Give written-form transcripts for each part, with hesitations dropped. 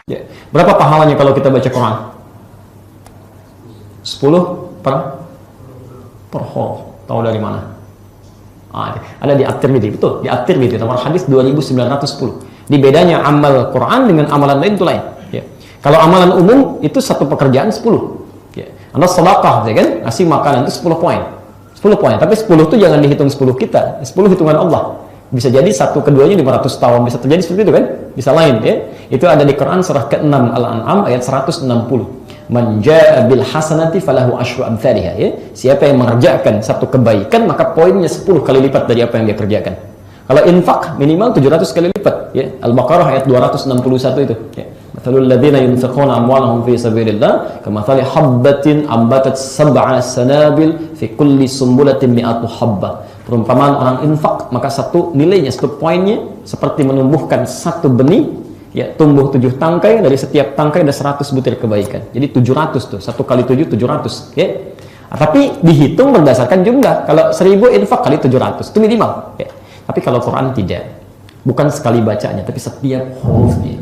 Ya. Berapa pahalanya kalau kita baca Quran? 10 per huruf. Tahu dari mana? Ada di At-Tirmidzi, betul. Di At-Tirmidzi nomor hadis 2910. Di bedanya amal Quran dengan amalan lain itu lain. Ya. Kalau amalan umum itu satu pekerjaan 10. Ya. Anda sedekah, ya kan? Ngasih makanan itu 10 poin. 10 poin. Tapi 10 itu jangan dihitung 10 kita. 10 hitungan Allah. Bisa jadi satu keduanya 500 tahun, bisa terjadi seperti itu kan? Bisa lain ya. Itu ada di Quran surah ke-6 Al-An'am ayat 160. Man jaa bil hasanati falahu asyru amsalha ya. Siapa yang mengerjakan satu kebaikan maka poinnya 10 kali lipat dari apa yang dia kerjakan. Kalau infak minimal 700 kali lipat ya. Al-Baqarah ayat 261 itu ya. Mathalul ladzina yunfiquna amwalahum fi sabilillah kamathali habbatin ambatat sab'a sanabil fi kulli sumbulatin mi'atu habbah. Perumpamaan orang infak maka satu nilainya, satu poinnya seperti menumbuhkan satu benih ya, tumbuh 7 tangkai, dari setiap tangkai ada 100 butir kebaikan. Jadi 700 tuh, 1 kali 7 700 ya. Tapi dihitung berdasarkan jumlah. Kalau 1000 infak kali 700 itu minimal ya. Tapi kalau Quran tidak, bukan sekali bacanya tapi setiap hurufnya.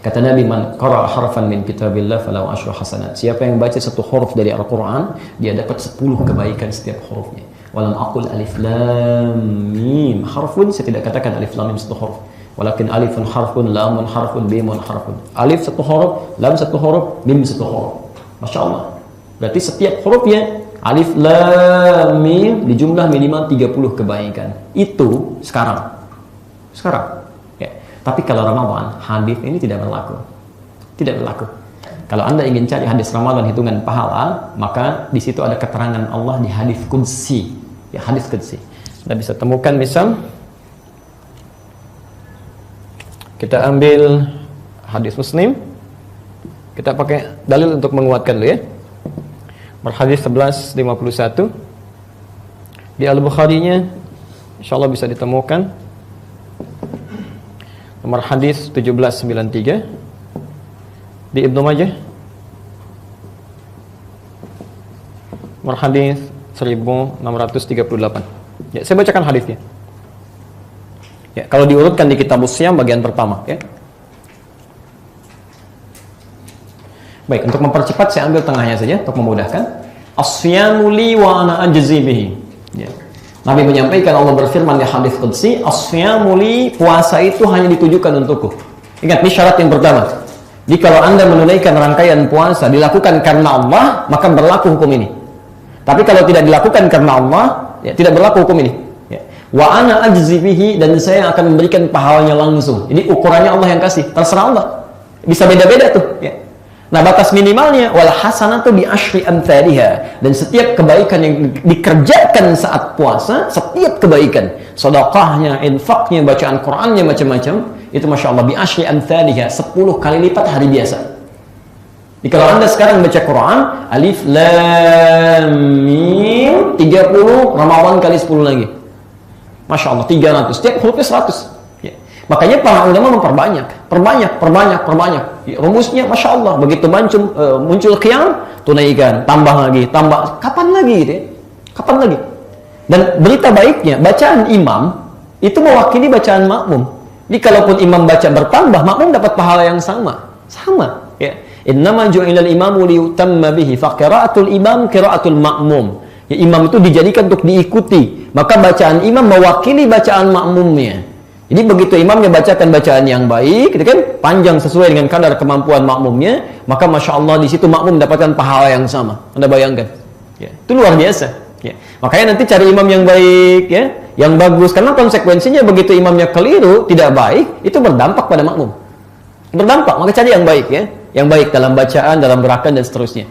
Kata Nabi, man qara'a harfan min kitabillah falahu asyru hasanat. Siapa yang baca satu huruf dari Al-Quran, dia dapat 10 kebaikan setiap hurufnya. Walam aqul alif lam mim harfun, saya tidak katakan alif lam mim satu huruf, walakin alifun harfun, lamun harfun, mimun harfun. Alif satu huruf, lam satu huruf, mim satu huruf. Masya Allah. Berarti setiap hurufnya alif lam mim di jumlah minimal 30 kebaikan. Itu sekarang ya. Tapi kalau Ramadan hadis ini tidak berlaku. Tidak berlaku. Kalau Anda ingin cari hadis Ramadan hitungan pahala, maka di situ ada keterangan Allah di hadis qudsi. Ya, hadis qudsi. Anda bisa temukan, misal kita ambil hadis Muslim. Kita pakai dalil untuk menguatkan dulu ya. Hadis 1151. Di Al-Bukhari-nya insyaallah bisa ditemukan. Nomor hadis 1793. Di Ibnu Majah nomor hadis 1638. Ya, saya bacakan hadisnya. Ya, kalau diurutkan di Kitabus Shiyam bagian pertama ya. Baik, untuk mempercepat saya ambil tengahnya saja untuk memudahkan. As-siyamu li wa ana ajzi bihi. Ya. Nabi menyampaikan, Allah berfirman di hadis qudsi, as-siyamu li, puasa itu hanya ditujukan untukku. Ingat, ini syarat yang pertama. Jadi kalau Anda menunaikan rangkaian puasa dilakukan karena Allah, maka berlaku hukum ini. Tapi kalau tidak dilakukan karena Allah, ya, tidak berlaku hukum ini. Ya. Wa ana ajzi bihi, dan saya akan memberikan pahalanya langsung. Jadi ukurannya Allah yang kasih, terserah Allah. Bisa beda-beda tuh. Ya. Nah, batas minimalnya wal hasanatu bi asyri amsalha, dan setiap kebaikan yang dikerjakan saat puasa, setiap kebaikan, sedekahnya, infaknya, bacaan Qur'annya, macam-macam, itu masya Allah bi asyri amsalha, 10 kali lipat hari biasa. Jadi kalau Anda sekarang baca Quran, alif lam mim 30, Ramadan kali 10 lagi. Masya Allah 300, setiap hurufnya 100. Ya. Makanya para ulama perbanyak. Ya, rumusnya masya Allah, begitu muncul qiyam, tunaikan, tambah lagi, kapan lagi gitu ya? Kapan lagi? Dan berita baiknya, bacaan imam itu mewakili bacaan makmum. Jadi kalaupun imam baca bertambah, makmum dapat pahala yang sama ya. Innama ju'ilal imamu liyutamma bihi, fa qira'atul imam qira'atul makmum. Ya, imam itu dijadikan untuk diikuti, maka bacaan imam mewakili bacaan makmumnya. Jadi begitu imamnya bacakan bacaan yang baik, gitu kan, panjang sesuai dengan kadar kemampuan makmumnya, maka masya Allah di situ makmum mendapatkan pahala yang sama. Anda bayangkan, ya, itu luar biasa. Ya. Makanya nanti cari imam yang baik, ya, yang bagus, karena konsekuensinya begitu imamnya keliru, tidak baik, itu berdampak pada makmum. Berdampak, maka cari yang baik, ya, yang baik dalam bacaan, dalam gerakan dan seterusnya.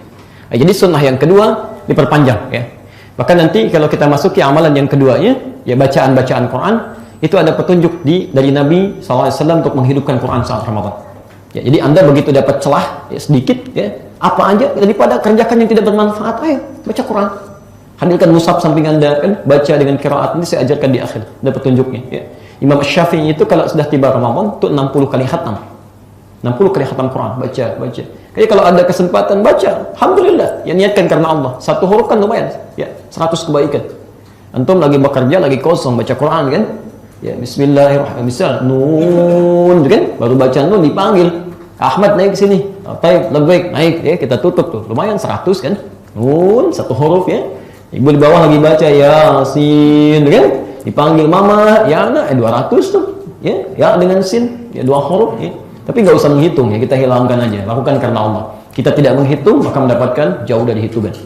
Nah, jadi sunnah yang kedua diperpanjang, ya. Bahkan nanti kalau kita masuki amalan yang keduanya, ya, bacaan Quran. Itu ada petunjuk dari Nabi SAW untuk menghidupkan Quran saat Ramadan. Ya, jadi Anda begitu dapat celah ya, sedikit, ya, apa aja daripada kerjakan yang tidak bermanfaat, ayo baca Quran. Hadirkan mushaf samping Anda, kan, baca dengan qiraat. Ini saya ajarkan di akhir, ada petunjuknya. Ya. Imam Syafi'i itu kalau sudah tiba Ramadan itu 60 kali khatam. 60 kali khatam Quran, baca. Jadi kalau ada kesempatan baca, alhamdulillah, yang niatkan karena Allah. Satu huruf kan lumayan, ya, 100 kebaikan. Antum lagi bekerja, lagi kosong baca Quran, kan? Ya, bismillahirrahmanirrahim. Misal nun, kan? Baru baca nun dipanggil. Ahmad naik sini, Taib, labbaik, naik ya, kita tutup tuh, lumayan 100 kan, nun satu huruf ya. Ibu di bawah lagi baca Yasin kan, dipanggil mama, ya anak, 200 tuh ya dengan sin, ya 2 huruf ya. Tapi nggak usah menghitung ya, kita hilangkan aja, lakukan karena Allah. Kita tidak menghitung maka mendapatkan jauh dari hitungan.